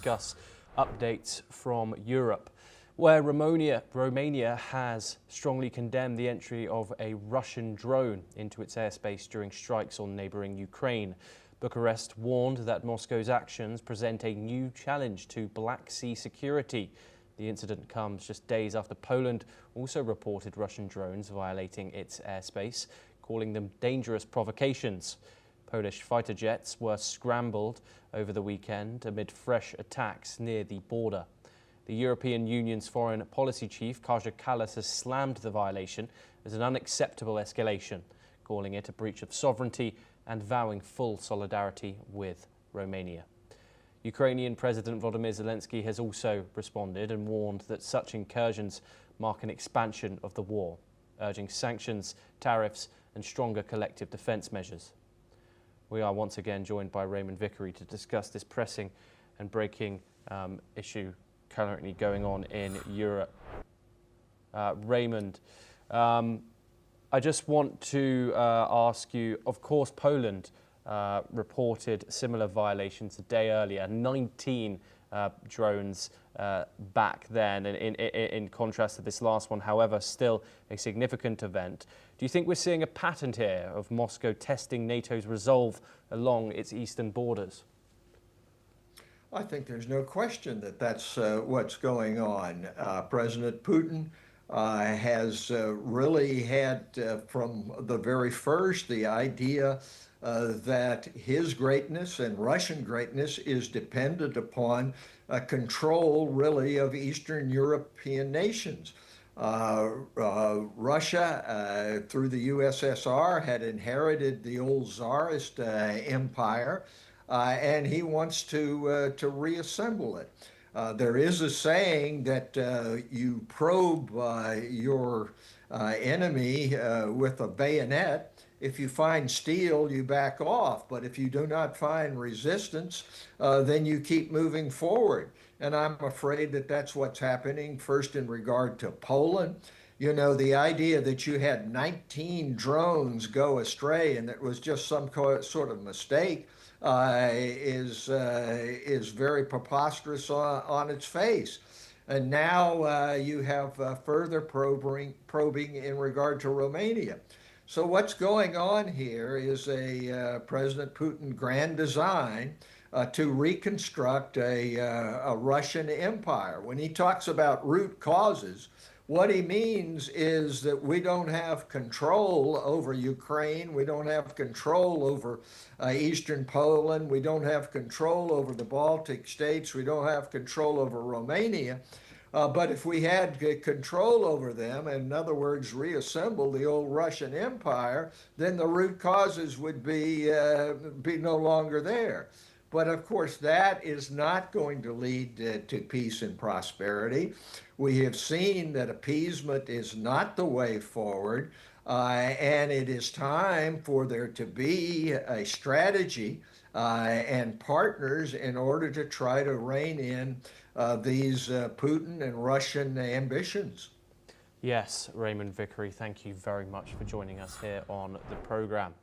discuss updates from Europe, where Romania has strongly condemned the entry of a Russian drone into its airspace during strikes on neighbouring Ukraine. Bucharest warned that Moscow's actions present a new challenge to Black Sea security. The incident comes just days after Poland also reported Russian drones violating its airspace, calling them dangerous provocations. Polish fighter jets were scrambled over the weekend amid fresh attacks near the border. The European Union's foreign policy chief, Kaja Kallas, has slammed the violation as an unacceptable escalation, calling it a breach of sovereignty and vowing full solidarity with Romania. Ukrainian President Volodymyr Zelensky has also responded and warned that such incursions mark an expansion of the war, urging sanctions, tariffs and stronger collective defence measures. We are once again joined by Raymond Vickery to discuss this pressing and breaking issue currently going on in Europe. Raymond, I just want to ask you, of course, Poland reported similar violations a day earlier, 19 drones back then, in contrast to this last one, however, still a significant event. Do you think we're seeing a pattern here of Moscow testing NATO's resolve along its eastern borders? I think there's no question that that's what's going on. President Putin has really had from the very first the idea that his greatness and Russian greatness is dependent upon control, really, of Eastern European nations. Russia, through the USSR, had inherited the old Tsarist empire, and he wants to reassemble it. There is a saying that you probe your enemy with a bayonet. If you find steel, you back off. But if you do not find resistance, then you keep moving forward. And I'm afraid that that's what's happening, first in regard to Poland. You know, the idea that you had 19 drones go astray and it was just some sort of mistake is very preposterous on its face. And now you have further probing in regard to Romania. So what's going on here is a President Putin grand design to reconstruct a Russian empire. When he talks about root causes, what he means is that we don't have control over Ukraine, we don't have control over Eastern Poland, we don't have control over the Baltic states, we don't have control over Romania. But if we had control over them, in other words, reassemble the old Russian Empire, then the root causes would be no longer there. But of course, that is not going to lead to peace and prosperity. We have seen that appeasement is not the way forward, and it is time for there to be a strategy and partners in order to try to rein in these Putin and Russian ambitions. Yes, Raymond Vickery, thank you very much for joining us here on the programme.